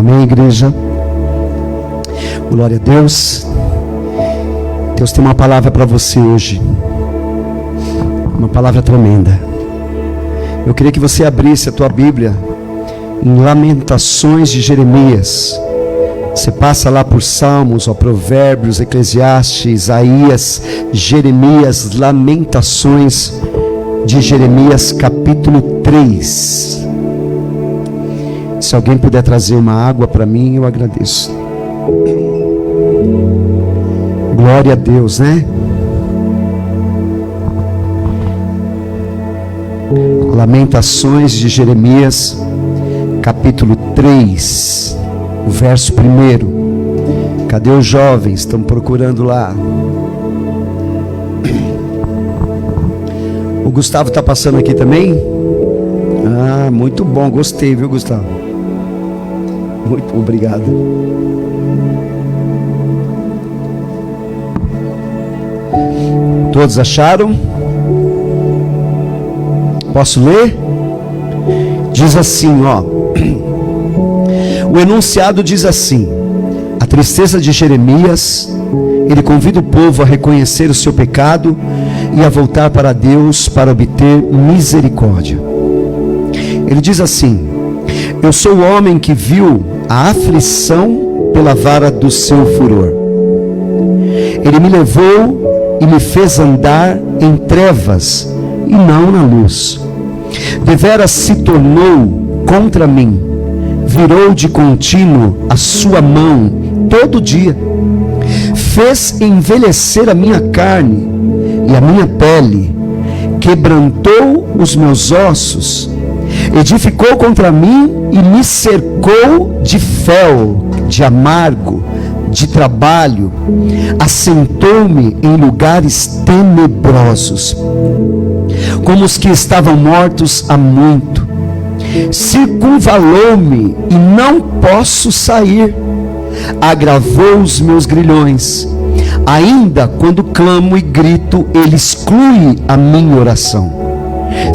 Amém, igreja? Glória a Deus. Deus tem uma palavra para você hoje. Uma palavra tremenda. Eu queria que você abrisse a tua Bíblia em Lamentações de Jeremias. Você passa lá por Salmos, Provérbios, Eclesiastes, Isaías, Jeremias, Lamentações de Jeremias, capítulo 3. Se alguém puder trazer uma água para mim, eu agradeço. Glória a Deus, né? Lamentações de Jeremias, capítulo 3, o verso 1. Cadê os jovens? Estão procurando lá. O Gustavo está passando aqui também? Ah, muito bom, gostei, viu, Gustavo? Muito obrigado. Todos acharam? Posso ler? Diz assim, ó. O enunciado diz assim: a tristeza de Jeremias. Ele convida o povo a reconhecer o seu pecado e a voltar para Deus para obter misericórdia. Ele diz assim: eu sou o homem que viu a aflição pela vara do seu furor. Ele me levou e me fez andar em trevas e não na luz. Deveras se tornou contra mim, virou de contínuo a sua mão todo dia. Fez envelhecer a minha carne e a minha pele, quebrantou os meus ossos, edificou contra mim e me cercou de fel, de amargo, de trabalho, assentou-me em lugares tenebrosos, como os que estavam mortos há muito. Circunvalou-me e não posso sair, agravou os meus grilhões. Ainda quando clamo e grito, ele exclui a minha oração.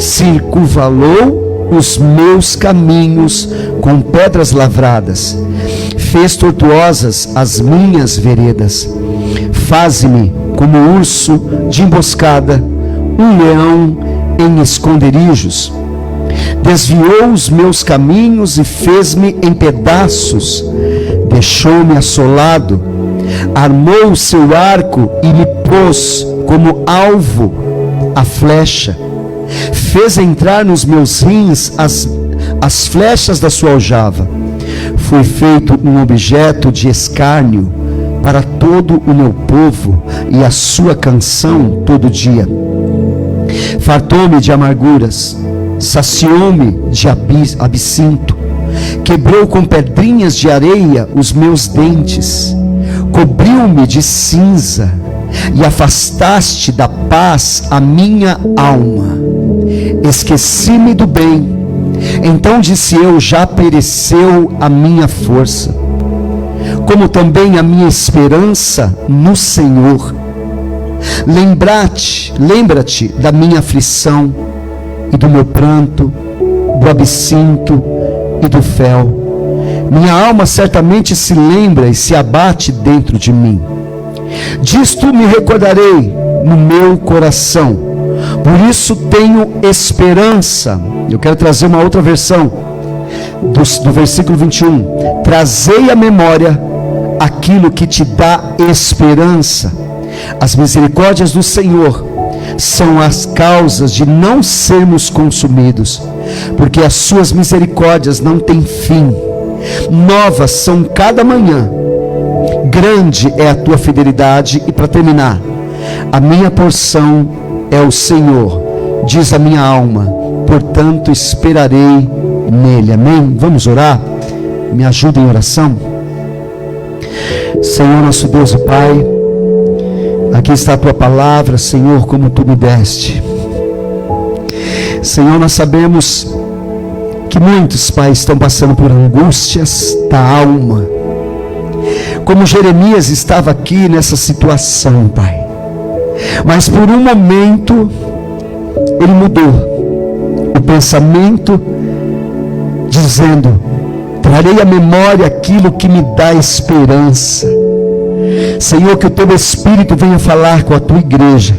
Circunvalou os meus caminhos com pedras lavradas, fez tortuosas as minhas veredas. Faze-me como urso de emboscada, um leão em esconderijos. Desviou os meus caminhos e fez-me em pedaços. Deixou-me assolado, armou o seu arco e me pôs como alvo a flecha. Fez entrar nos meus rins as flechas da sua aljava. Fui feito um objeto de escárnio para todo o meu povo e a sua canção todo dia. Fartou-me de amarguras, saciou-me de absinto, quebrou com pedrinhas de areia os meus dentes, cobriu-me de cinza e afastaste da paz a minha alma. Esqueci-me do bem, então disse eu: já pereceu a minha força, como também a minha esperança no Senhor. Lembra-te da minha aflição e do meu pranto, do absinto e do fel. Minha alma certamente se lembra e se abate dentro de mim. Disto me recordarei no meu coração, por isso tenho esperança. Eu quero trazer uma outra versão do versículo 21. Trazei à memória aquilo que te dá esperança. As misericórdias do Senhor são as causas de não sermos consumidos, porque as suas misericórdias não têm fim. Novas são cada manhã. Grande é a tua fidelidade. E para terminar, a minha porção é o Senhor, diz a minha alma, portanto esperarei nele. Amém? Vamos orar? Me ajuda em oração. Senhor, nosso Deus e Pai, aqui está a tua palavra, Senhor, como tu me deste. Senhor, nós sabemos que muitos, Pai, estão passando por angústias da alma, como Jeremias estava aqui nessa situação, Pai. Mas por um momento ele mudou o pensamento, dizendo: Trarei à memória aquilo que me dá esperança. Senhor, que o Teu Espírito venha falar com a Tua igreja.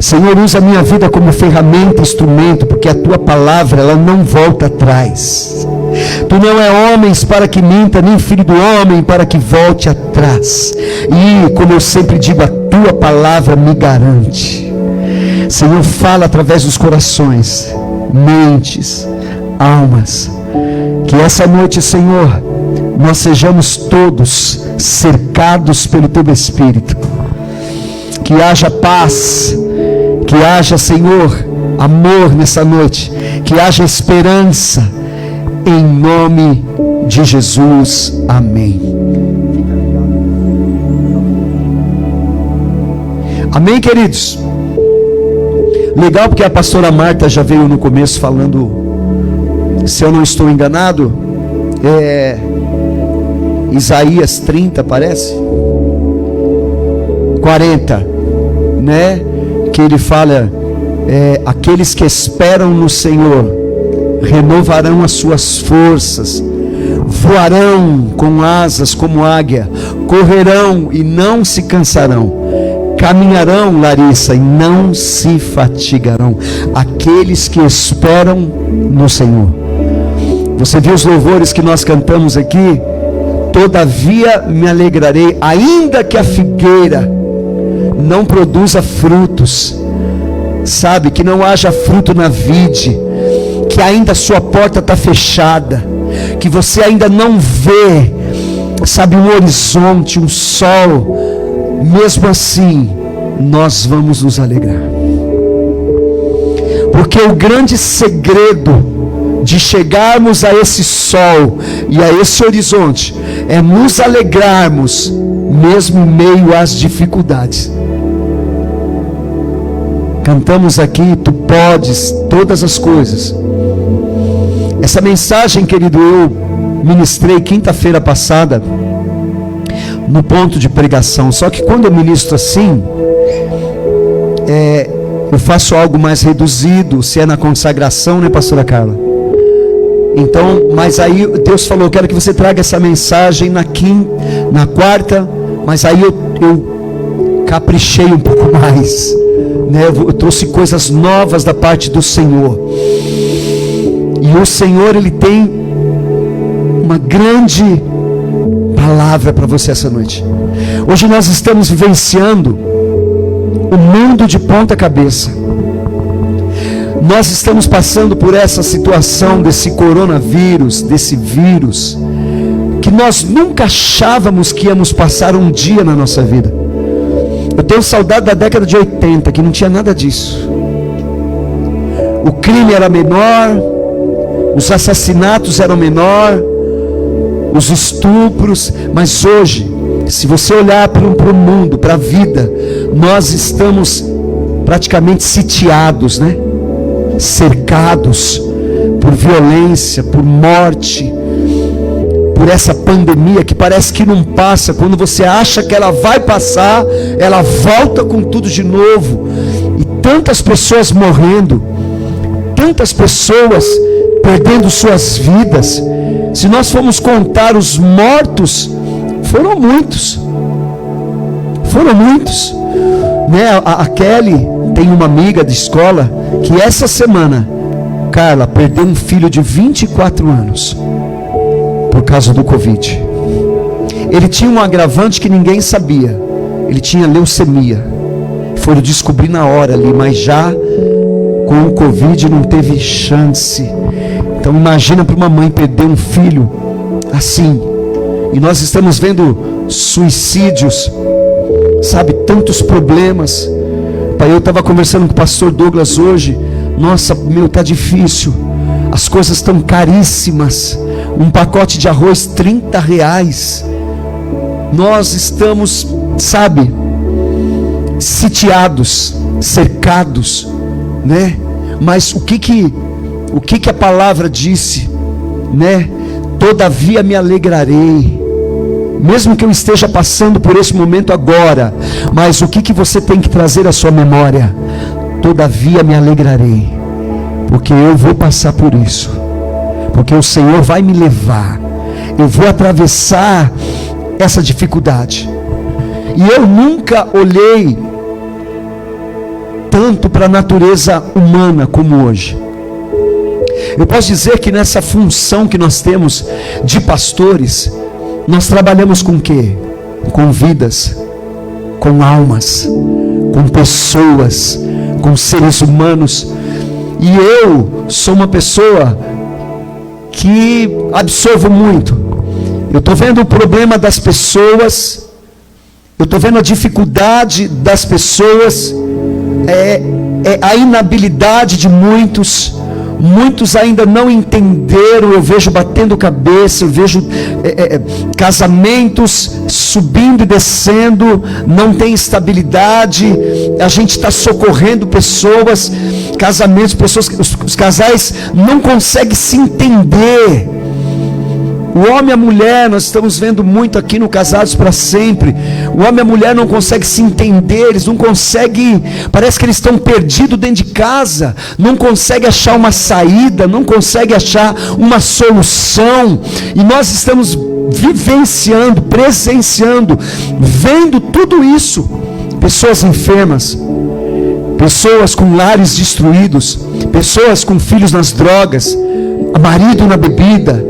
Senhor, usa a minha vida como ferramenta, instrumento, porque a Tua palavra, ela não volta atrás. Tu não é homens para que minta, nem filho do homem para que volte atrás. E, como eu sempre digo, a Tua palavra me garante. Senhor, fala através dos corações, mentes, almas. Que essa noite, Senhor, nós sejamos todos cercados pelo Teu Espírito. Que haja paz, que haja, Senhor, amor nessa noite, que haja esperança, em nome de Jesus, amém. Amém, queridos? Legal, porque a pastora Marta já veio no começo falando, se eu não estou enganado, Isaías 30, parece? 40, né? Que ele fala, aqueles que esperam no Senhor renovarão as suas forças, voarão com asas como águia, correrão e não se cansarão, caminharão, Larissa, e não se fatigarão. Aqueles que esperam no Senhor. Você viu os louvores que nós cantamos aqui? Todavia me alegrarei, ainda que a figueira não produza frutos, sabe, que não haja fruto na vide, que ainda a sua porta está fechada, que você ainda não vê, sabe, um horizonte, um sol. Mesmo assim, nós vamos nos alegrar, porque o grande segredo de chegarmos a esse sol e a esse horizonte é nos alegrarmos mesmo em meio às dificuldades. Cantamos aqui, tu podes todas as coisas. Essa mensagem, querido, eu ministrei quinta-feira passada no ponto de pregação. Só que quando eu ministro assim, eu faço algo mais reduzido, se é na consagração, né, pastora Carla? Então, mas aí Deus falou, eu quero que você traga essa mensagem na quarta, mas aí eu caprichei um pouco mais, né? Eu trouxe coisas novas da parte do Senhor. E o Senhor, Ele tem uma grande palavra para você essa noite. Hoje nós estamos vivenciando o mundo de ponta cabeça. Nós estamos passando por essa situação desse coronavírus, desse vírus, que nós nunca achávamos que íamos passar um dia na nossa vida. Eu tenho saudade da década de 80, que não tinha nada disso. O crime era menor, os assassinatos eram menor, os estupros, mas hoje, se você olhar para o mundo, para a vida, nós estamos praticamente sitiados, né? Cercados por violência, por morte, por essa pandemia que parece que não passa. Quando você acha que ela vai passar, ela volta com tudo de novo. E tantas pessoas morrendo, tantas pessoas perdendo suas vidas. Se nós formos contar os mortos, foram muitos, né? A Kelly tem uma amiga de escola que essa semana, Carla, perdeu um filho de 24 anos por causa do Covid. Ele tinha um agravante que ninguém sabia, ele tinha leucemia. Foram descobrir na hora ali, mas já com o Covid não teve chance. Então imagina para uma mãe perder um filho assim. E nós estamos vendo suicídios, sabe, tantos problemas. Pai, eu estava conversando com o pastor Douglas hoje. Nossa, tá difícil. As coisas estão caríssimas. Um pacote de arroz, R$30. Nós estamos, sabe, sitiados, cercados, né? Mas o que a palavra disse, né? Todavia me alegrarei, mesmo que eu esteja passando por esse momento agora. Mas o que você tem que trazer à sua memória? Todavia me alegrarei, porque eu vou passar por isso, porque o Senhor vai me levar. Eu vou atravessar essa dificuldade. E eu nunca olhei tanto para a natureza humana como hoje. Eu posso dizer que nessa função que nós temos de pastores, nós trabalhamos com o quê? Com vidas, com almas, com pessoas, com seres humanos. E eu sou uma pessoa que absorvo muito. Eu estou vendo o problema das pessoas, eu estou vendo a dificuldade das pessoas, a inabilidade de muitos ainda não entenderam. Eu vejo batendo cabeça, eu vejo casamentos subindo e descendo, não tem estabilidade. A gente está socorrendo pessoas, casamentos, pessoas, os casais não conseguem se entender. O homem e a mulher, nós estamos vendo muito aqui no Casados para Sempre, o homem e a mulher não conseguem se entender, eles não conseguem, parece que eles estão perdidos dentro de casa, não conseguem achar uma saída, não conseguem achar uma solução, e nós estamos vivenciando, presenciando, vendo tudo isso, pessoas enfermas, pessoas com lares destruídos, pessoas com filhos nas drogas, marido na bebida,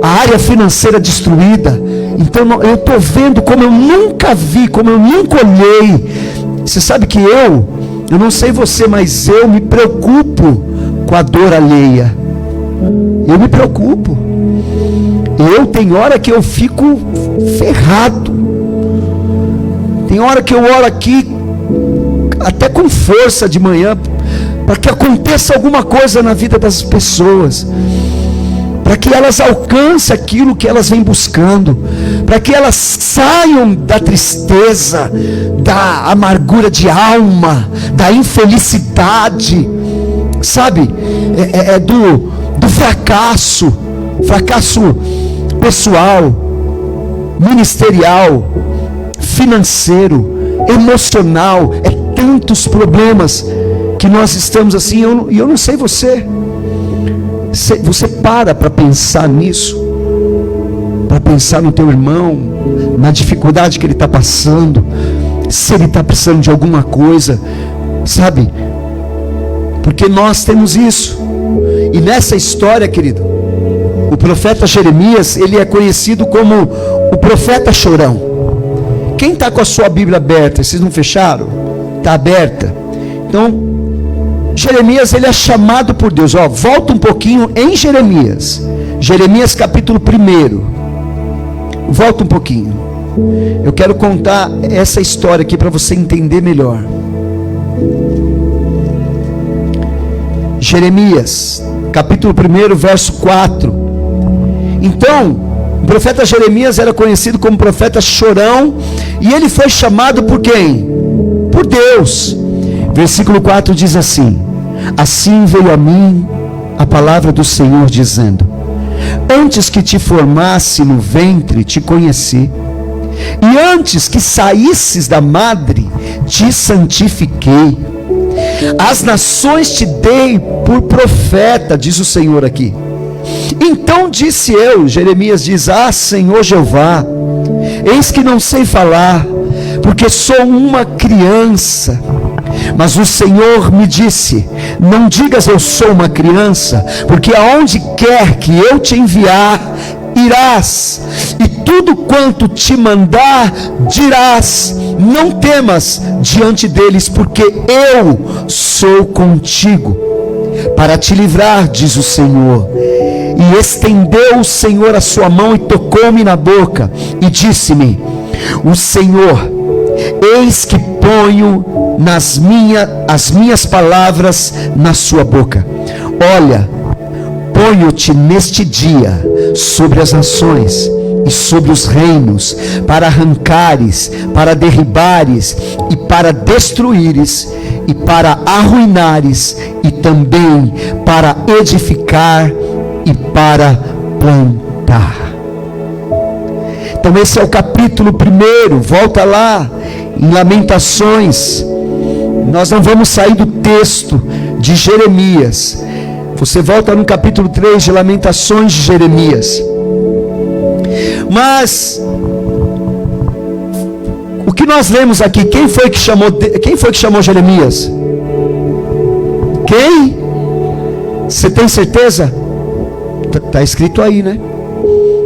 a área financeira destruída. Então eu estou vendo como eu nunca vi, como eu nunca olhei. Você sabe que eu não sei você, mas eu me preocupo com a dor alheia. Eu me preocupo. Tem hora que eu fico ferrado. Tem hora que eu oro aqui até com força de manhã, para que aconteça alguma coisa na vida das pessoas, para que elas alcancem aquilo que elas vêm buscando, para que elas saiam da tristeza, da amargura de alma, da infelicidade, sabe, do fracasso pessoal, ministerial, financeiro, emocional. Tantos problemas que nós estamos assim. Eu não sei você para pensar nisso, para pensar no teu irmão, na dificuldade que ele está passando, se ele está precisando de alguma coisa, sabe, porque nós temos isso. E nessa história, querido, o profeta Jeremias, ele é conhecido como o profeta chorão. Quem está com a sua Bíblia aberta? Vocês não fecharam? Está aberta? Então Jeremias, ele é chamado por Deus. Volta um pouquinho em Jeremias capítulo 1. Volta um pouquinho. Eu quero contar essa história aqui para você entender melhor. Jeremias capítulo 1, verso 4. Então, o profeta Jeremias era conhecido como profeta chorão, e ele foi chamado por quem? Por Deus. Versículo 4 diz assim: assim veio a mim a palavra do Senhor, dizendo: antes que te formasse no ventre, te conheci, e antes que saísses da madre, te santifiquei. As nações te dei por profeta, diz o Senhor aqui. Então disse eu, Jeremias diz: Senhor Jeová, eis que não sei falar, porque sou uma criança. Mas o Senhor me disse: não digas eu sou uma criança, porque aonde quer que eu te enviar, irás, e tudo quanto te mandar, dirás. Não temas diante deles, porque eu sou contigo, para te livrar, diz o Senhor. E estendeu o Senhor a sua mão e tocou-me na boca, e disse-me: o Senhor, eis que ponho as minhas palavras na sua boca. Olha, ponho-te neste dia sobre as nações e sobre os reinos, para arrancares, para derribares e para destruíres, e para arruinares, e também para edificar e para plantar. Então esse é o capítulo 1. Volta lá em Lamentações. Nós não vamos sair do texto de Jeremias. Você volta no capítulo 3 de Lamentações de Jeremias. Mas o que nós lemos aqui, quem foi que chamou Jeremias? Quem? Você tem certeza? Está escrito aí, né?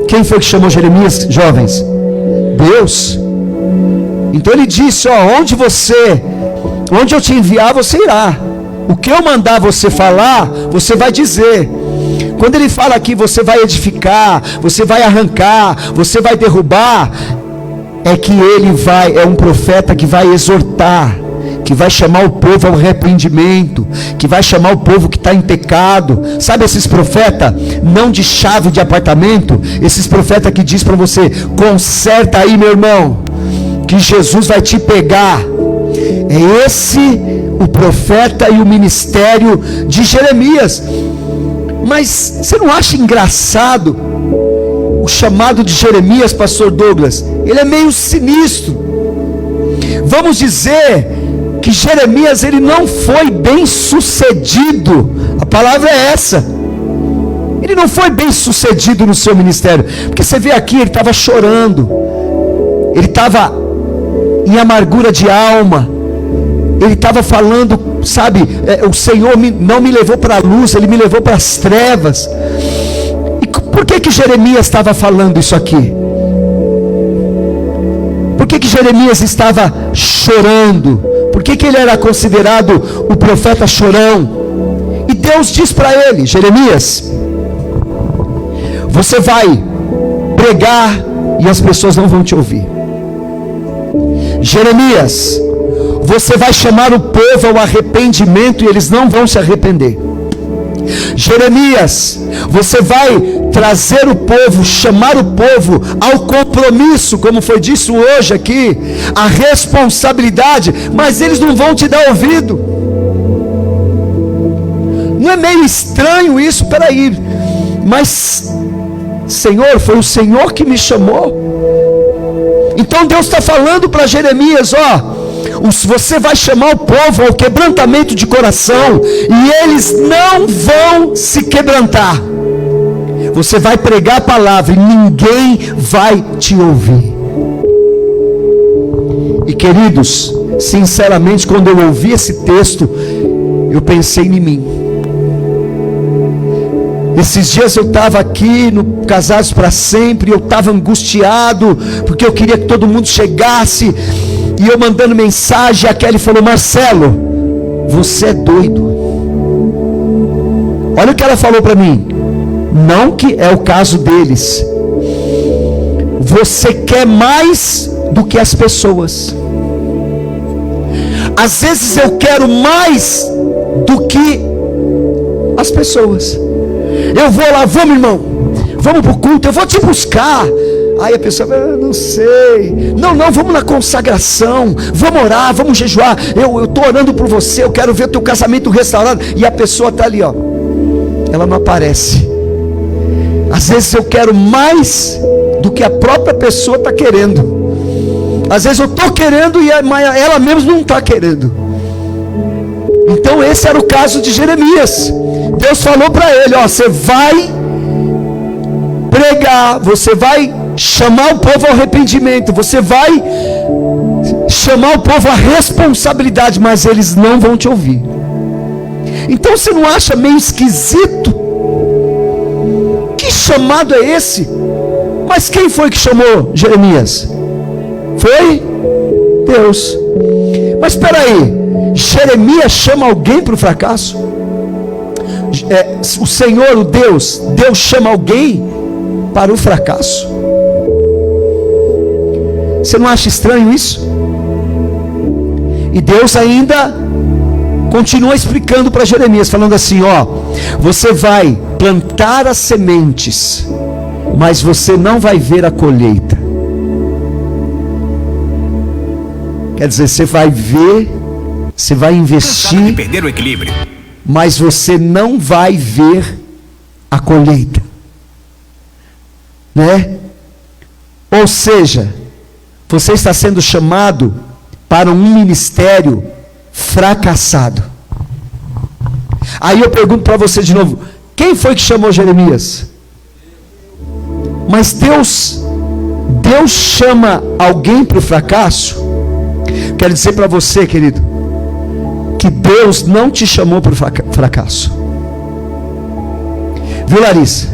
Quem foi que chamou Jeremias, jovens? Deus. Então ele disse, onde eu te enviar, você irá. O que eu mandar você falar, você vai dizer. Quando ele fala aqui, você vai edificar, você vai arrancar, você vai derrubar, é que é um profeta que vai exortar, que vai chamar o povo ao arrependimento, que vai chamar o povo que está em pecado. Sabe esses profetas, não de chave de apartamento, esses profetas que diz para você, conserta aí meu irmão, que Jesus vai te pegar. É esse o profeta e o ministério de Jeremias. Mas você não acha engraçado o chamado de Jeremias, pastor Douglas? Ele é meio sinistro. Vamos dizer que Jeremias, ele não foi bem sucedido. A palavra é essa. Ele não foi bem sucedido no seu ministério. Porque você vê aqui, ele estava chorando, ele estava em amargura de alma, ele estava falando, sabe, o Senhor não me levou para a luz, Ele me levou para as trevas. E por que Jeremias estava falando isso aqui? Por que Jeremias estava chorando? Por que ele era considerado o profeta chorão? E Deus diz para ele, Jeremias, você vai pregar e as pessoas não vão te ouvir. Jeremias, você vai chamar o povo ao arrependimento e eles não vão se arrepender. Jeremias, você vai trazer o povo, chamar o povo ao compromisso, como foi dito hoje aqui, a responsabilidade, mas eles não vão te dar ouvido. Não é meio estranho isso? Peraí, mas Senhor, foi o Senhor que me chamou. Então Deus está falando para Jeremias, você vai chamar o povo ao quebrantamento de coração, e eles não vão se quebrantar. Você vai pregar a palavra e ninguém vai te ouvir. E queridos, sinceramente, quando eu ouvi esse texto, eu pensei em mim. Esses dias eu estava aqui no Casados para Sempre, eu estava angustiado, porque eu queria que todo mundo chegasse, e eu mandando mensagem, a Kelly falou, Marcelo, você é doido. Olha o que ela falou para mim. Não que é o caso deles. Você quer mais do que as pessoas. Às vezes eu quero mais do que as pessoas. Eu vou lá, vamos irmão, vamos para o culto, eu vou te buscar. Aí a pessoa, não sei, não, vamos na consagração, vamos orar, vamos jejuar, eu estou orando por você, eu quero ver o teu casamento restaurado. E a pessoa está ali, ela não aparece. Às vezes eu quero mais do que a própria pessoa está querendo. Às vezes eu estou querendo e ela mesmo não está querendo. Então esse era o caso de Jeremias. Deus falou para ele, você vai pregar, você vai chamar o povo ao arrependimento, você vai chamar o povo à responsabilidade, mas eles não vão te ouvir. Então você não acha meio esquisito? Que chamado é esse? Mas quem foi que chamou Jeremias? Foi Deus. Mas espera aí, Jeremias chama alguém para o fracasso? O Senhor, o Deus chama alguém para o fracasso? Você não acha estranho isso? E Deus ainda continua explicando para Jeremias, falando assim, você vai plantar as sementes, mas você não vai ver a colheita. Quer dizer, você vai ver, você vai investir, perder o equilíbrio, mas você não vai ver a colheita, né? Ou seja, você está sendo chamado para um ministério fracassado. Aí eu pergunto para você de novo, Quem foi que chamou Jeremias? Mas Deus chama alguém para o fracasso? Quero dizer para você, querido, que Deus não te chamou para o fracasso. Viu, Larissa?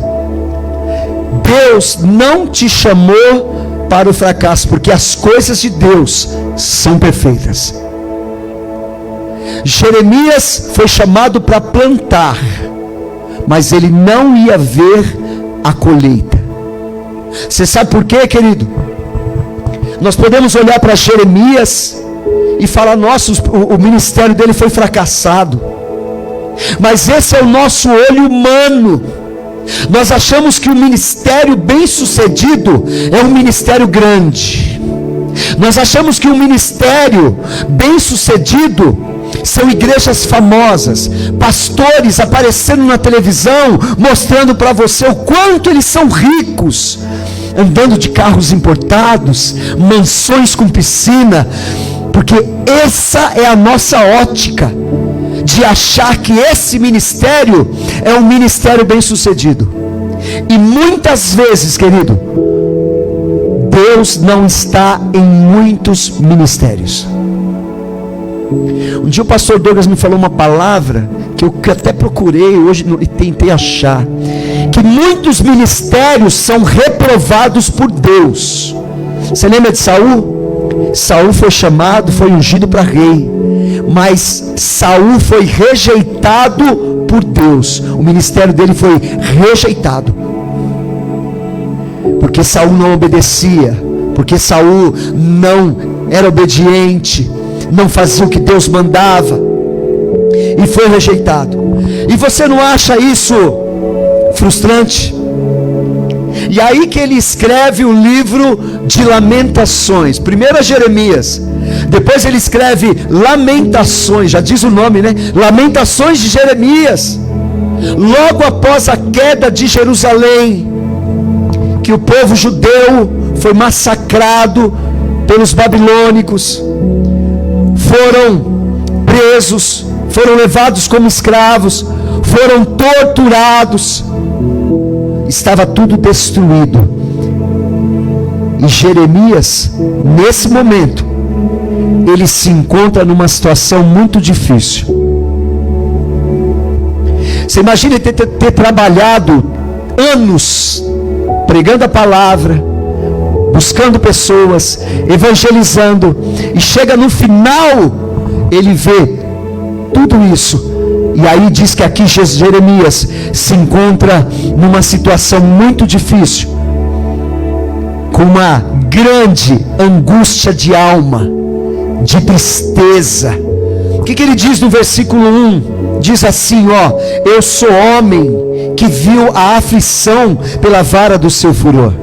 Deus não te chamou para o fracasso, porque as coisas de Deus são perfeitas. Jeremias foi chamado para plantar, mas ele não ia ver a colheita. Você sabe por quê, querido? Nós podemos olhar para Jeremias e falar: nossa, o ministério dele foi fracassado. Mas esse é o nosso olho humano. Nós achamos que o ministério bem sucedido é um ministério grande. Nós achamos que o ministério bem sucedido são igrejas famosas, pastores aparecendo na televisão, mostrando para você o quanto eles são ricos, andando de carros importados, mansões com piscina, porque essa é a nossa ótica, de achar que esse ministério é um ministério bem sucedido. E muitas vezes, querido, Deus não está em muitos ministérios. Um dia o pastor Douglas me falou uma palavra que eu até procurei hoje e tentei achar, que muitos ministérios são reprovados por Deus. Você lembra de Saul? Saul foi chamado, foi ungido para rei, mas Saul foi rejeitado por Deus. O ministério dele foi rejeitado, porque Saul não obedecia, porque Saul não era obediente, não fazia o que Deus mandava, e foi rejeitado. E você não acha isso frustrante? E aí que ele escreve o livro de Lamentações. Primeiro é Jeremias, depois ele escreve Lamentações, já diz o nome, né? Lamentações de Jeremias, logo após a queda de Jerusalém, que o povo judeu foi massacrado pelos babilônicos, foram presos, foram levados como escravos, foram torturados, estava tudo destruído. E Jeremias, nesse momento, ele se encontra numa situação muito difícil. Você imagina ele ter trabalhado anos pregando a palavra, buscando pessoas, evangelizando, e chega no final, ele vê tudo isso, e aí diz que aqui Jeremias se encontra numa situação muito difícil, com uma grande angústia de alma, de tristeza. O que ele diz no versículo 1? Diz assim: ó, eu sou homem que viu a aflição pela vara do seu furor.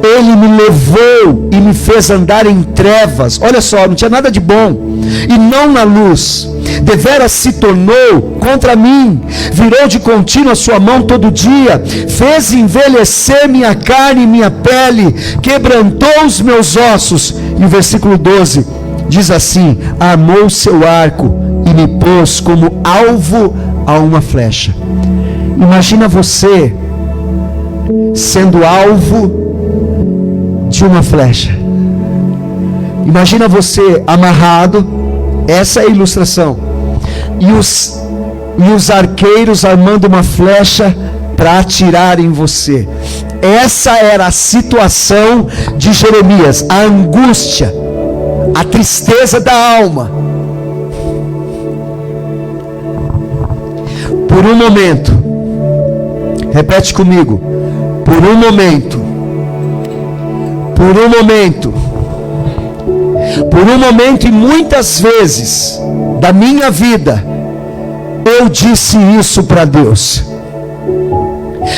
Ele me levou e me fez andar em trevas. Olha só, não tinha nada de bom, e não na luz. Deveras se tornou contra mim, virou de contínuo a sua mão todo dia, fez envelhecer minha carne e minha pele, quebrantou os meus ossos. E o versículo 12 diz assim: armou o seu arco e me pôs como alvo a uma flecha. Imagina você sendo alvo de uma flecha. Imagina você amarrado, essa é a ilustração, e os arqueiros armando uma flecha para atirar em você. Essa era a situação de Jeremias, a angústia, a tristeza da alma. Por um momento, repete comigo, por um momento, e muitas vezes da minha vida, eu disse isso para Deus: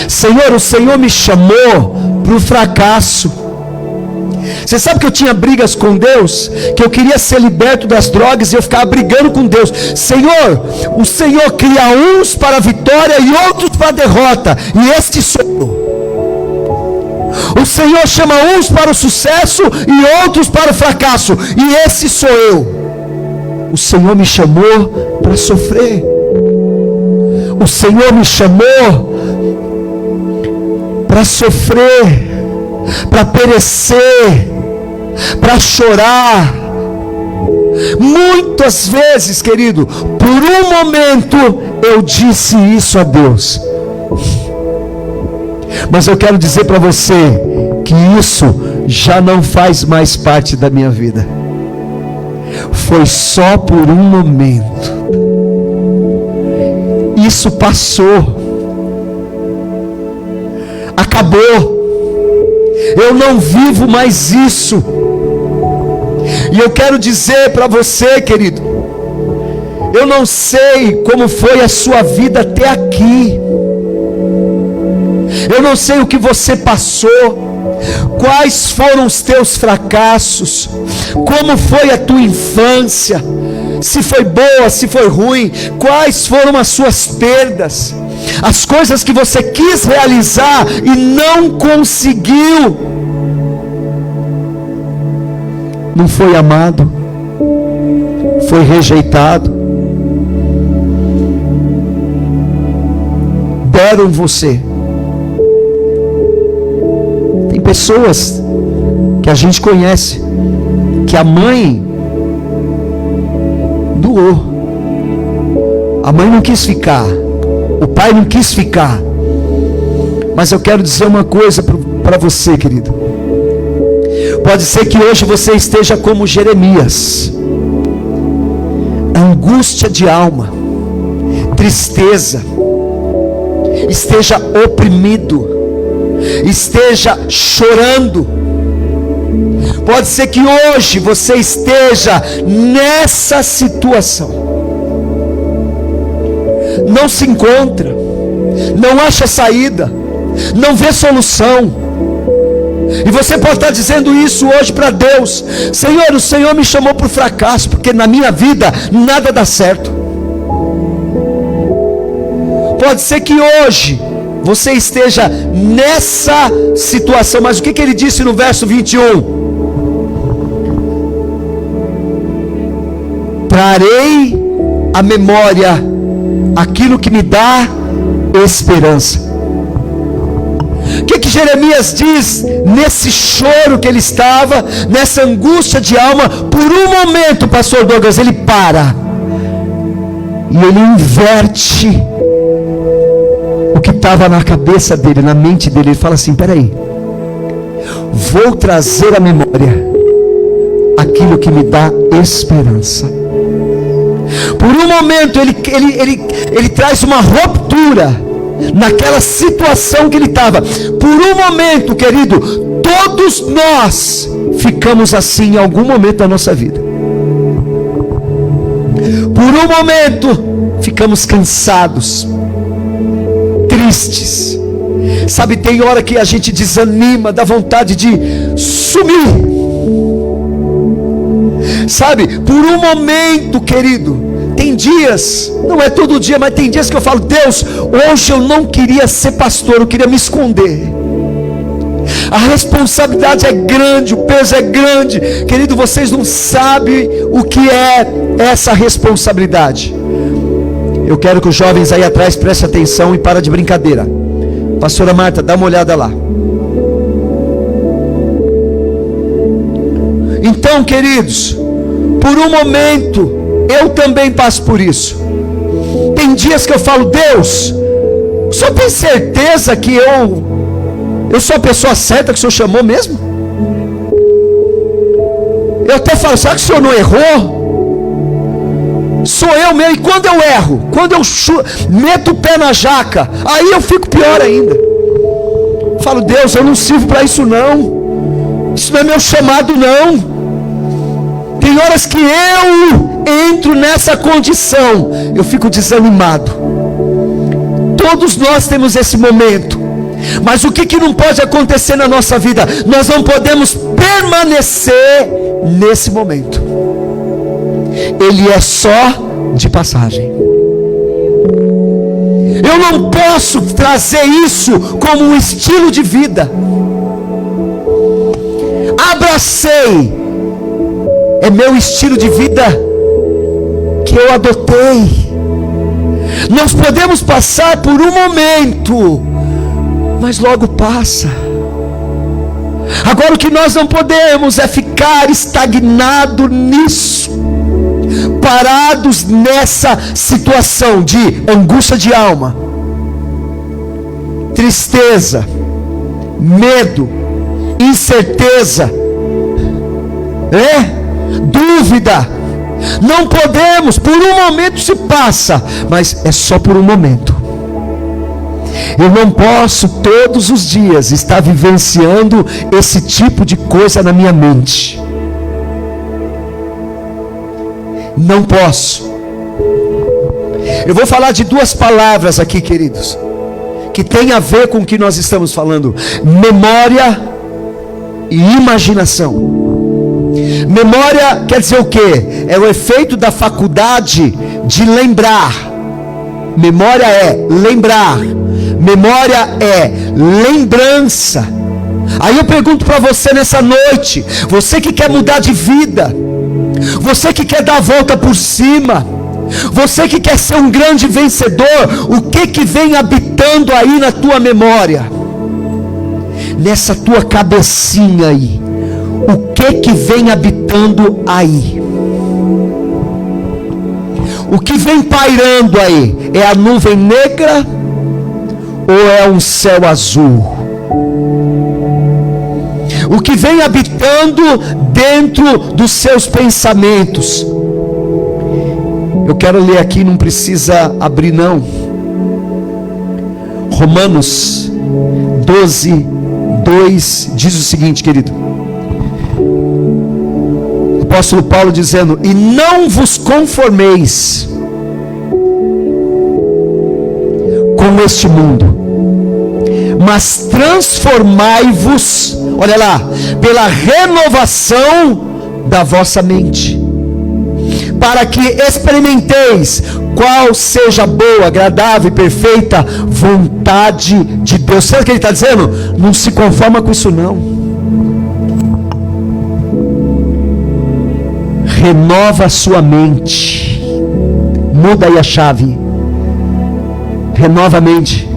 Senhor, o Senhor me chamou para o fracasso. Você sabe que eu tinha brigas com Deus, que eu queria ser liberto das drogas, e eu ficava brigando com Deus. Senhor, o Senhor cria uns para a vitória e outros para a derrota, e este sou eu. O Senhor chama uns para o sucesso e outros para o fracasso, e esse sou eu. O Senhor me chamou para sofrer. O Senhor me chamou para sofrer, para perecer, para chorar. Muitas vezes, querido, por um momento eu disse isso a Deus. Mas eu quero dizer para você que isso já não faz mais parte da minha vida. Foi só por um momento. Isso passou. Acabou. Eu não vivo mais isso. E eu quero dizer para você, querido, eu não sei como foi a sua vida até aqui. Eu não sei o que você passou, quais foram os teus fracassos, como foi a tua infância, se foi boa, se foi ruim, quais foram as suas perdas, as coisas que você quis realizar e não conseguiu. Não foi amado, foi rejeitado, deram você. Tem pessoas que a gente conhece, que a mãe doou, a mãe não quis ficar, o pai não quis ficar. Mas eu quero dizer uma coisa para você, querido. Pode ser que hoje você esteja como Jeremias, angústia de alma, tristeza, esteja oprimido, esteja chorando. Pode ser que hoje você esteja nessa situação, não se encontra, não acha saída, não vê solução. E você pode estar dizendo isso hoje para Deus: Senhor, o Senhor me chamou para o fracasso, porque na minha vida nada dá certo. Pode ser que hoje você esteja nessa situação, mas o que ele disse no verso 21? Trarei à memória aquilo que me dá esperança. O que Jeremias diz nesse choro que ele estava, nessa angústia de alma? Por um momento, pastor Douglas, ele para e ele inverte o que estava na cabeça dele, na mente dele. Ele fala assim: peraí, vou trazer à memória aquilo que me dá esperança. Por um momento ele traz uma ruptura naquela situação que ele estava. Por um momento, querido, todos nós ficamos assim em algum momento da nossa vida. Por um momento ficamos cansados, tristes. Sabe, tem hora que a gente desanima, dá vontade de sumir. Sabe, por um momento, querido, tem dias, não é todo dia, mas tem dias que eu falo: Deus, hoje eu não queria ser pastor, eu queria me esconder. A responsabilidade é grande, o peso é grande. Querido, vocês não sabem o que é essa responsabilidade. Eu quero que os jovens aí atrás prestem atenção e parem de brincadeira. Pastora Marta, dá uma olhada lá. Então, queridos, por um momento eu também passo por isso. Tem dias que eu falo: Deus, o Senhor tem certeza que eu sou a pessoa certa que o Senhor chamou mesmo? Eu até falo: será que o Senhor não errou? Sou eu mesmo. E quando eu erro, quando eu meto o pé na jaca, aí eu fico pior ainda. Falo: Deus, eu não sirvo para isso não. Isso não é meu chamado não. Tem horas que eu entro nessa condição, eu fico desanimado. Todos nós temos esse momento. Mas o que não pode acontecer na nossa vida? Nós não podemos permanecer nesse momento. Ele é só de passagem. Eu não posso trazer isso como um estilo de vida. Abracei, é meu estilo de vida que eu adotei. Nós podemos passar por um momento, mas logo passa. Agora o que nós não podemos é ficar estagnado nisso, parados nessa situação de angústia de alma, tristeza, medo, incerteza, dúvida. Não podemos. Por um momento se passa, mas é só por um momento. Eu não posso todos os dias estar vivenciando esse tipo de coisa na minha mente. Não posso. Eu vou falar de duas palavras aqui, queridos, que tem a ver com o que nós estamos falando: memória e imaginação. Memória quer dizer o quê? É o efeito da faculdade de lembrar. Memória é lembrar. Memória é lembrança. Aí eu pergunto para você nessa noite, você que quer mudar de vida, você que quer dar a volta por cima, você que quer ser um grande vencedor, o que vem habitando aí na tua memória, nessa tua cabecinha aí? O que vem habitando aí? O que vem pairando aí? É a nuvem negra ou é um céu azul? O que vem habitando dentro dos seus pensamentos? Eu quero ler aqui, não precisa abrir não. Romanos 12, 2 diz o seguinte, querido. O apóstolo Paulo dizendo: e não vos conformeis com este mundo, mas transformai-vos, olha lá, pela renovação da vossa mente, para que experimenteis qual seja a boa, agradável e perfeita vontade de Deus. Sabe o que ele está dizendo? Não se conforma com isso não. Renova a sua mente. Muda aí a chave. Renova a mente.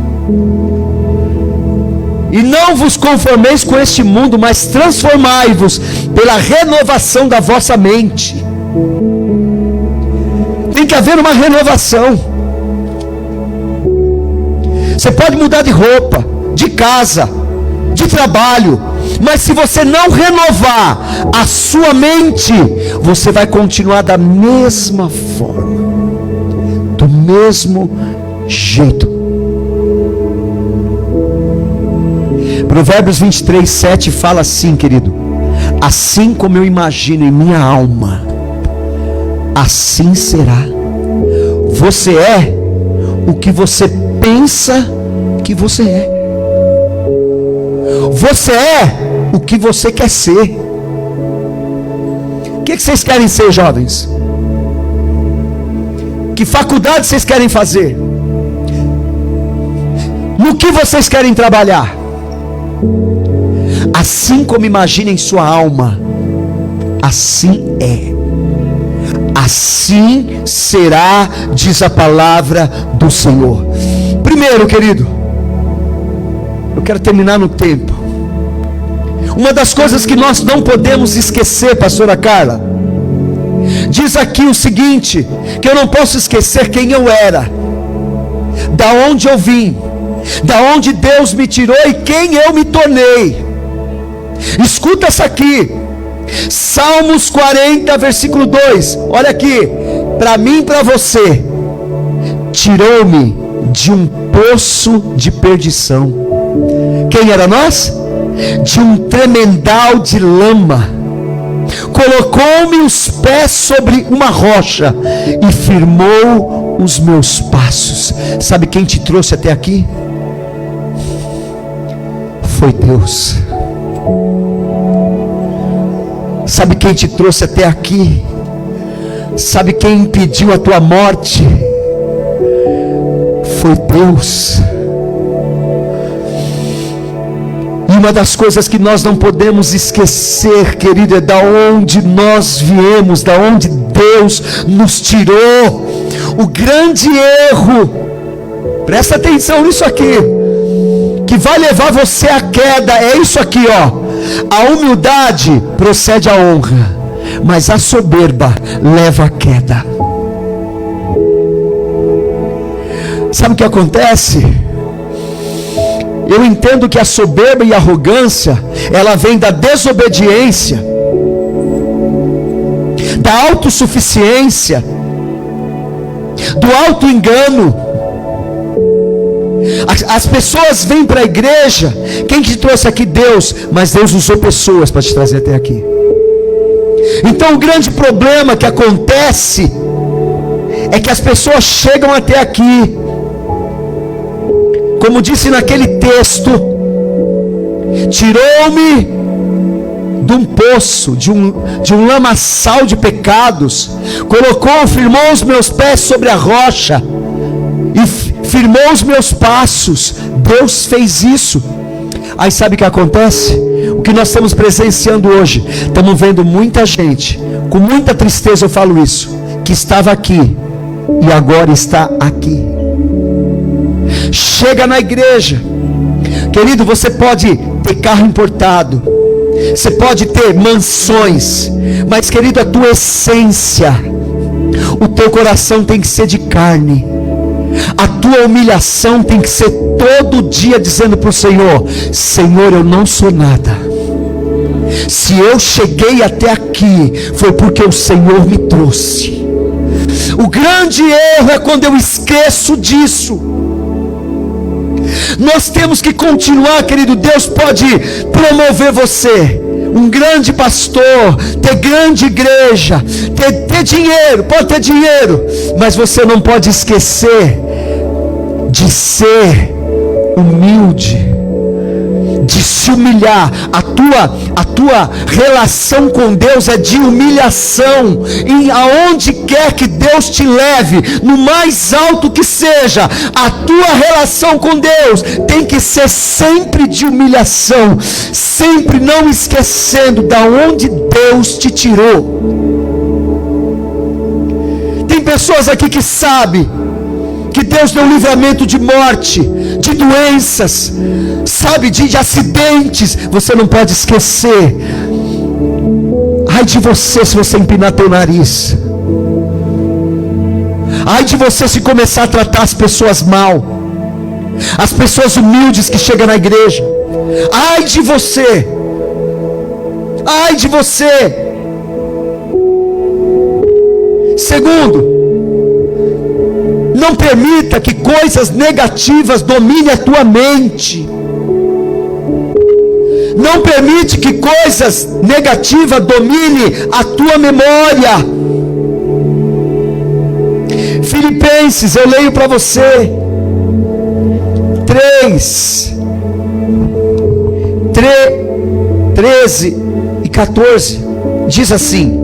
E não vos conformeis com este mundo, mas transformai-vos pela renovação da vossa mente. Tem que haver uma renovação. Você pode mudar de roupa, de casa, de trabalho, mas se você não renovar a sua mente, você vai continuar da mesma forma, do mesmo jeito. Provérbios 23, 7 fala assim, querido: assim como eu imagino em minha alma, assim será. Você é o que você pensa que você é. Você é o que você quer ser. O que vocês querem ser, jovens? Que faculdade vocês querem fazer? No que vocês querem trabalhar? Assim como imagina em sua alma, assim é. Assim será, diz a palavra do Senhor. Primeiro, querido, eu quero terminar no tempo. Uma das coisas que nós não podemos esquecer, pastora Carla, diz aqui o seguinte: que eu não posso esquecer quem eu era, da onde eu vim, da onde Deus me tirou e quem eu me tornei. Escuta essa aqui, Salmos 40, versículo 2, olha aqui, para mim e para você: tirou-me de um poço de perdição. Quem era nós? De um tremendal de lama, colocou-me os pés sobre uma rocha e firmou os meus passos. Sabe quem te trouxe até aqui? Foi Deus. Sabe quem te trouxe até aqui? Sabe quem impediu a tua morte? Foi Deus. E uma das coisas que nós não podemos esquecer, querido, é da onde nós viemos, da onde Deus nos tirou. O grande erro, presta atenção nisso aqui, que vai levar você à queda, é isso aqui, ó. A humildade procede à honra, mas a soberba leva à queda. Sabe o que acontece? Eu entendo que a soberba e a arrogância, ela vem da desobediência, da autossuficiência, do auto-engano. As pessoas vêm para a igreja. Quem te trouxe aqui? Deus. Mas Deus usou pessoas para te trazer até aqui. Então o grande problema que acontece é que as pessoas chegam até aqui, como disse naquele texto: tirou-me de um poço, de um lamaçal de pecados, colocou, firmou os meus pés sobre a rocha e firmou os meus passos. Deus fez isso. Aí sabe o que acontece? O que nós estamos presenciando hoje, estamos vendo muita gente, com muita tristeza eu falo isso, que estava aqui e agora está aqui. Chega na igreja, querido, você pode ter carro importado, você pode ter mansões, mas querido, a tua essência, o teu coração tem que ser de carne. A tua humilhação tem que ser todo dia dizendo para o Senhor: Senhor, eu não sou nada. Se eu cheguei até aqui, foi porque o Senhor me trouxe. O grande erro é quando eu esqueço disso. Nós temos que continuar, querido. Deus pode promover você, um grande pastor, ter grande igreja, ter dinheiro, pode ter dinheiro, mas você não pode esquecer de ser humilde, de se humilhar. A tua relação com Deus é de humilhação, e aonde quer que Deus te leve, no mais alto que seja, a tua relação com Deus tem que ser sempre de humilhação, sempre não esquecendo da onde Deus te tirou. Tem pessoas aqui que sabem que Deus deu livramento de morte, de doenças, sabe, de acidentes. Você não pode esquecer. Ai de você se você empinar teu nariz. Ai de você se começar a tratar as pessoas mal, as pessoas humildes que chegam na igreja. Ai de você. Ai de você. Segundo, não permita que coisas negativas dominem a tua mente. Não permite que coisas negativas dominem a tua memória. Filipenses, eu leio para você 13 e 14, diz assim,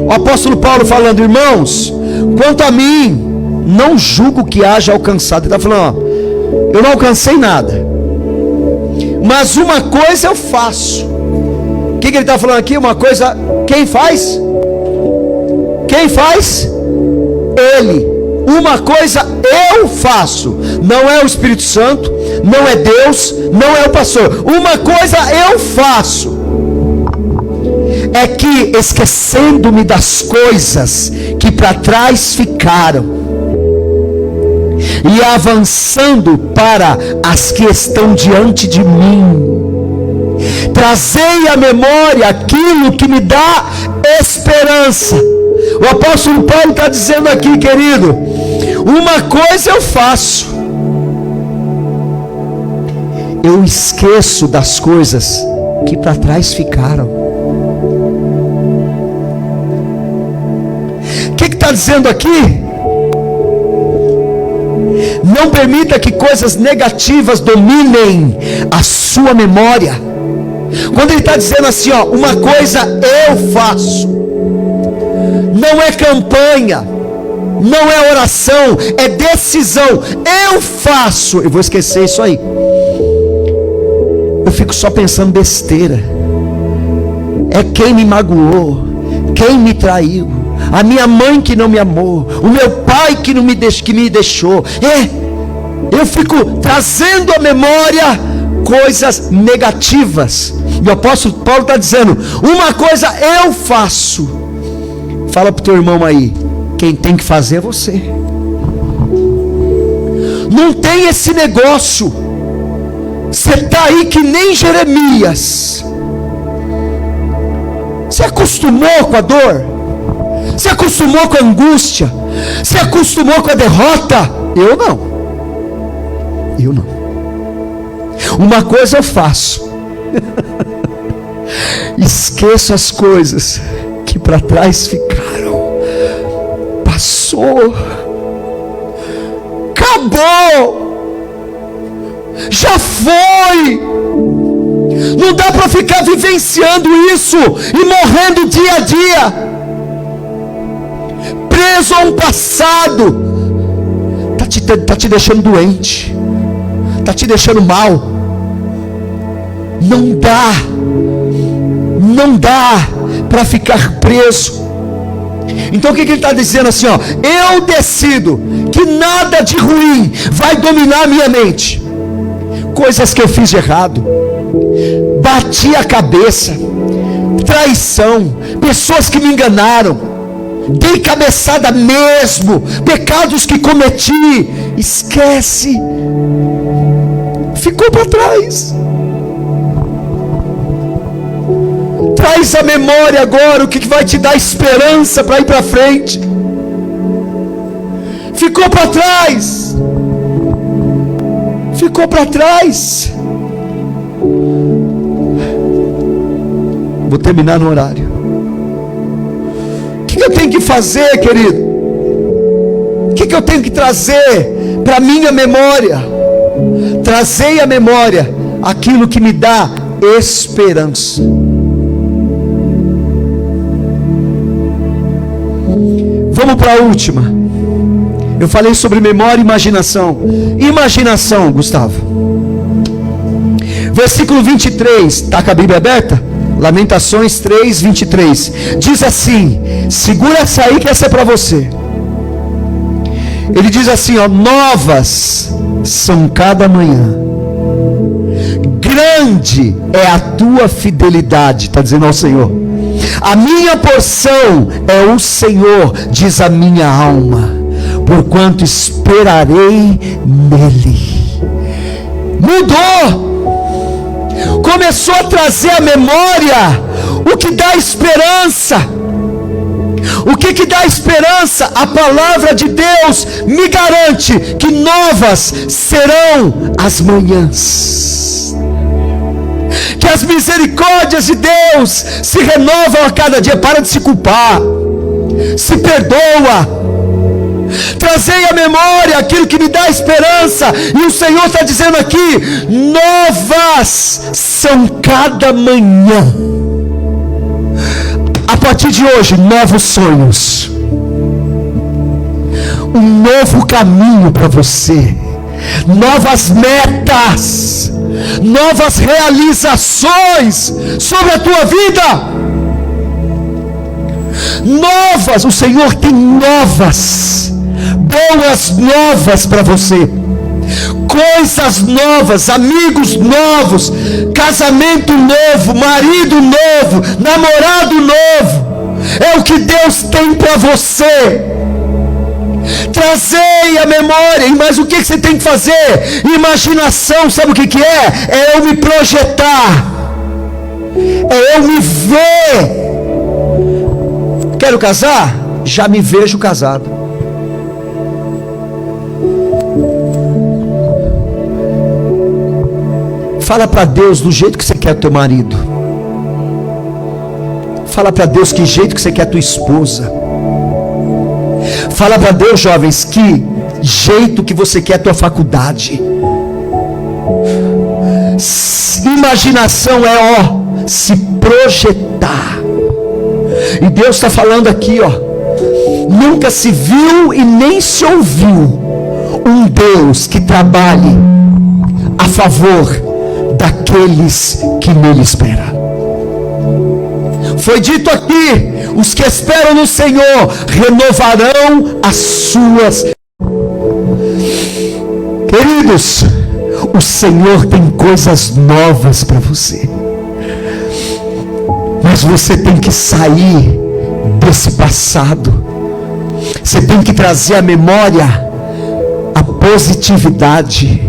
o apóstolo Paulo falando: irmãos, quanto a mim, não julgo que haja alcançado. Ele está falando, ó, eu não alcancei nada, mas uma coisa eu faço. O que ele está falando aqui? Uma coisa, quem faz? Quem faz? Ele. Uma coisa eu faço. Não é o Espírito Santo, não é Deus, não é o pastor. Uma coisa eu faço, é que esquecendo-me das coisas que para trás ficaram, e avançando para as que estão diante de mim, trazei à memória aquilo que me dá esperança. O apóstolo Paulo está dizendo aqui, querido, uma coisa eu faço, eu esqueço das coisas que para trás ficaram. O que está dizendo aqui? Não permita que coisas negativas dominem a sua memória. Quando ele está dizendo assim, ó, uma coisa eu faço, não é campanha, não é oração, é decisão. Eu faço. Eu vou esquecer isso aí. Eu fico só pensando besteira. É quem me magoou, quem me traiu. a minha mãe que não me amou, o meu pai que me deixou. Eu fico trazendo à memória coisas negativas. E o apóstolo Paulo está dizendo: uma coisa eu faço. Fala para o teu irmão aí, quem tem que fazer é você. Não tem esse negócio. Você está aí que nem Jeremias. Você acostumou com a dor? Você acostumou com a angústia? Você acostumou com a derrota? Eu não. Uma coisa eu faço. Esqueço as coisas que para trás ficaram. Passou. Acabou. Já foi. Não dá para ficar vivenciando isso e morrendo dia a dia, preso a um passado. Está te deixando doente, está te deixando mal. Não dá para ficar preso. Então o que ele está dizendo assim, ó? Eu decido que nada de ruim vai dominar a minha mente. Coisas que eu fiz de errado, bati a cabeça, traição, pessoas que me enganaram, dei cabeçada mesmo, pecados que cometi, esquece, ficou para trás. Traz à memória agora o que vai te dar esperança para ir para frente. Ficou para trás. Ficou para trás. Vou terminar no horário. O que eu tenho que fazer, querido? O que eu tenho que trazer para minha memória? Trazei à memória aquilo que me dá esperança. Vamos para a última. Eu falei sobre memória e imaginação. Imaginação, Gustavo. Versículo 23. Está com a Bíblia aberta? Lamentações 3, 23. Diz assim: segura essa aí que essa é para você. Ele diz assim, ó: novas são cada manhã, grande é a tua fidelidade. Está dizendo ao Senhor: a minha porção é o Senhor, diz a minha alma, porquanto esperarei nele. Mudou. Começou a trazer à memória o que dá esperança. O que dá esperança? A palavra de Deus me garante que novas serão as manhãs, que as misericórdias de Deus se renovam a cada dia. Para de se culpar, se perdoa. Trazei à memória aquilo que me dá esperança. E o Senhor está dizendo aqui: novas são cada manhã. A partir de hoje, novos sonhos, um novo caminho para você, novas metas, novas realizações sobre a tua vida. Novas, o Senhor tem novas, boas novas para você, coisas novas, amigos novos, casamento novo, marido novo, namorado novo. É o que Deus tem para você. Trazei a memória. E mais o que você tem que fazer? Imaginação, sabe o que é? É eu me projetar, é eu me ver. Quero casar? Já me vejo casado. Fala para Deus do jeito que você quer teu marido. Fala para Deus que jeito que você quer tua esposa. Fala para Deus, jovens, que jeito que você quer tua faculdade. Imaginação é se projetar. E Deus está falando aqui, nunca se viu e nem se ouviu um Deus que trabalhe a favor daqueles que nele esperam. Foi dito aqui: os que esperam no Senhor renovarão as suas. Queridos, o Senhor tem coisas novas para você, mas você tem que sair desse passado. Você tem que trazer à memória a positividade.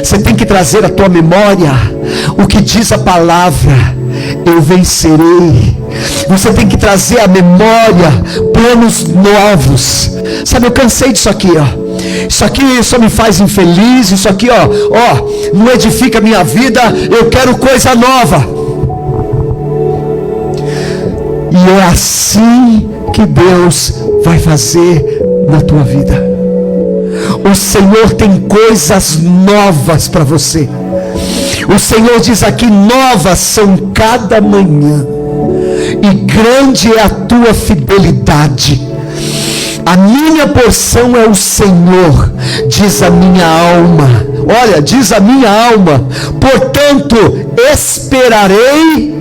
Você tem que trazer à tua memória o que diz a palavra: eu vencerei. Você tem que trazer à memória planos novos. Sabe, eu cansei disso aqui, ó. Isso aqui só me faz infeliz. Isso aqui, ó, não edifica a minha vida. Eu quero coisa nova. E é assim que Deus vai fazer na tua vida. O Senhor tem coisas novas para você. O Senhor diz aqui: novas são cada manhã, e grande é a tua fidelidade. A minha porção é o Senhor, diz a minha alma. Olha, diz a minha alma: portanto esperarei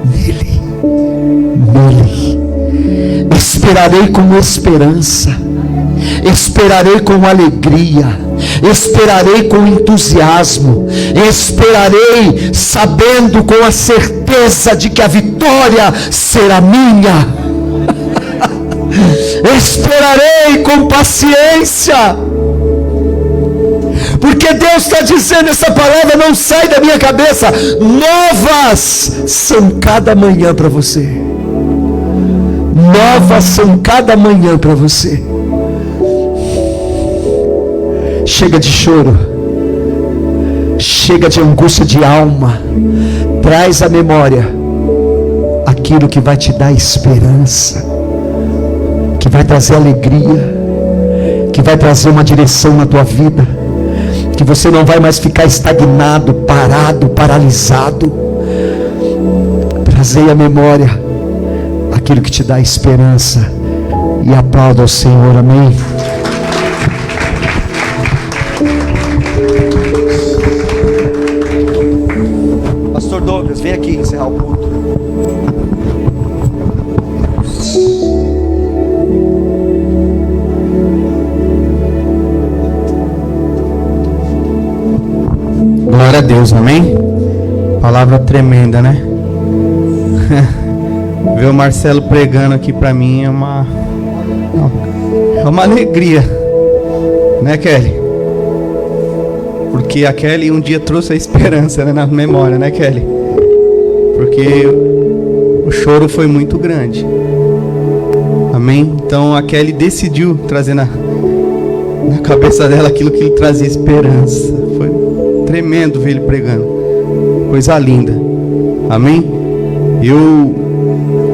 nele. Esperarei com esperança, esperarei com alegria, esperarei com entusiasmo, esperarei sabendo, com a certeza de que a vitória será minha. Esperarei com paciência, porque Deus está dizendo: essa palavra não sai da minha cabeça. Novas são cada manhã para você. Novas são cada manhã para você. Chega de choro, chega de angústia de alma. Traz à memória aquilo que vai te dar esperança, que vai trazer alegria, que vai trazer uma direção na tua vida, que você não vai mais ficar estagnado, parado, paralisado. Trazei à memória aquilo que te dá esperança, e aplauda ao Senhor. Amém. Pastor Douglas, vem aqui encerrar o culto. Glória a Deus, amém? Palavra tremenda, né? Ver o Marcelo pregando aqui pra mim é uma alegria, né, Kelly? Porque a Kelly um dia trouxe a esperança, né, na memória, né, Kelly? Porque o choro foi muito grande, amém? Então a Kelly decidiu trazer na cabeça dela aquilo que lhe trazia esperança. Foi tremendo ver ele pregando, coisa linda, amém?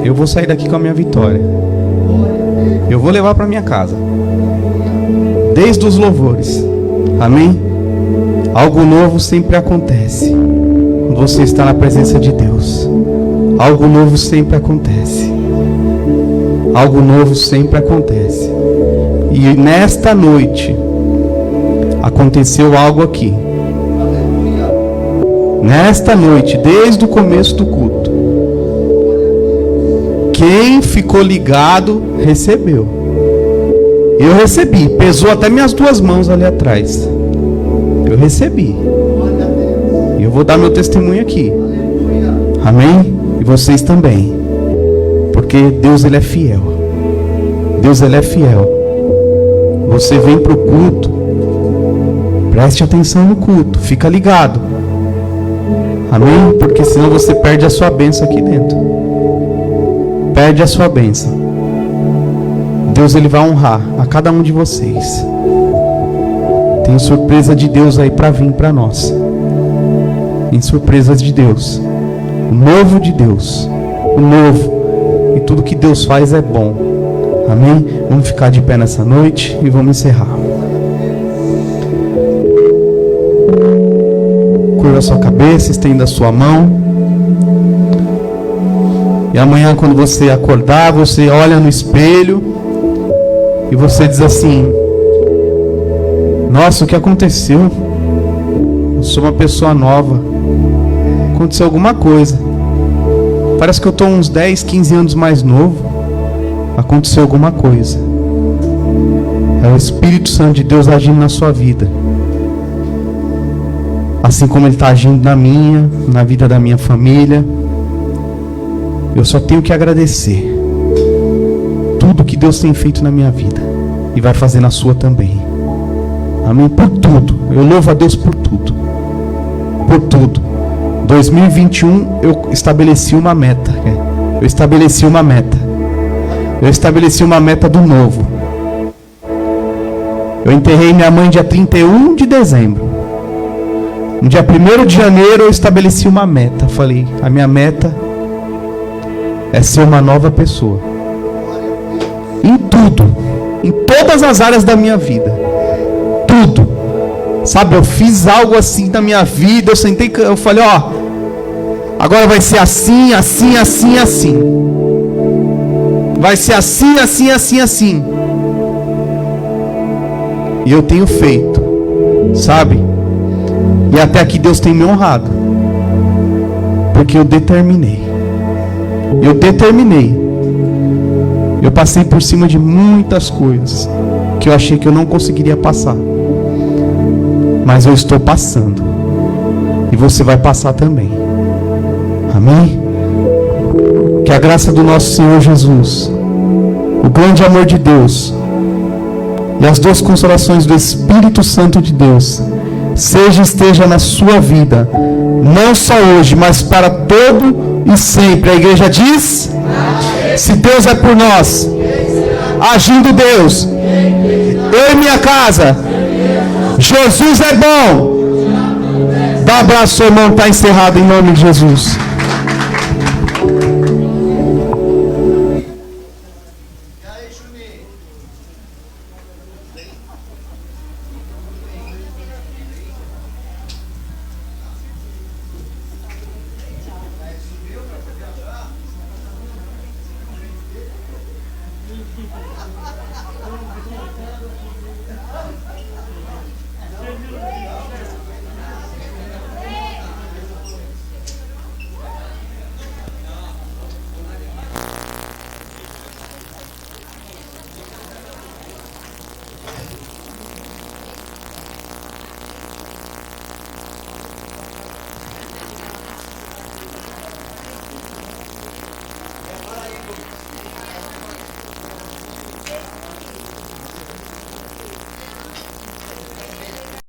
Eu vou sair daqui com a minha vitória. Eu vou levar para minha casa, desde os louvores, amém? Algo novo sempre acontece quando você está na presença de Deus. Algo novo sempre acontece. Algo novo sempre acontece. E nesta noite aconteceu algo aqui. Nesta noite, desde o começo do culto, quem ficou ligado recebeu. Eu recebi, pesou até minhas duas mãos ali atrás. Eu recebi. E eu vou dar meu testemunho aqui. Amém? E vocês também. Porque Deus, Ele é fiel. Deus, Ele é fiel. Você vem para o culto, preste atenção no culto, fica ligado. Amém? Porque senão você perde a sua bênção aqui dentro. Perde a sua bênção. Deus, Ele vai honrar a cada um de vocês. Tem surpresa de Deus aí para vir para nós. Tem surpresas de Deus. O novo de Deus. O novo. E tudo que Deus faz é bom. Amém? Vamos ficar de pé nessa noite e vamos encerrar. Curva a sua cabeça, estenda a sua mão. E amanhã, quando você acordar, você olha no espelho e você diz assim: nossa, o que aconteceu? Eu sou uma pessoa nova. Aconteceu alguma coisa. Parece que eu estou uns 10, 15 anos mais novo. Aconteceu alguma coisa. É o Espírito Santo de Deus agindo na sua vida. Assim como Ele está agindo na minha, na vida da minha família. Eu só tenho que agradecer tudo que Deus tem feito na minha vida. E vai fazer na sua também. Amém? Por tudo. Eu louvo a Deus por tudo. Por tudo. 2021 eu estabeleci uma meta. Eu estabeleci uma meta. Eu estabeleci uma meta do novo. Eu enterrei minha mãe dia 31 de dezembro. No dia 1º de janeiro eu estabeleci uma meta. Falei, a minha meta é ser uma nova pessoa. Em tudo. Em todas as áreas da minha vida. Tudo. Sabe, eu fiz algo assim na minha vida. Eu sentei, eu falei, ó, agora vai ser assim, assim, assim, assim. Vai ser assim, assim, assim, assim. E eu tenho feito, sabe? E até aqui Deus tem me honrado. Porque eu determinei. Eu determinei. Eu passei por cima de muitas coisas que eu achei que eu não conseguiria passar. Mas eu estou passando. E você vai passar também. Amém? Que a graça do nosso Senhor Jesus, o grande amor de Deus e as duas consolações do Espírito Santo de Deus esteja na sua vida, não só hoje, mas para todo e sempre. A igreja diz: amém. Se Deus é por nós, agindo Deus, eu e minha casa, Jesus é bom. Dá um abraço, irmão, está encerrado em nome de Jesus.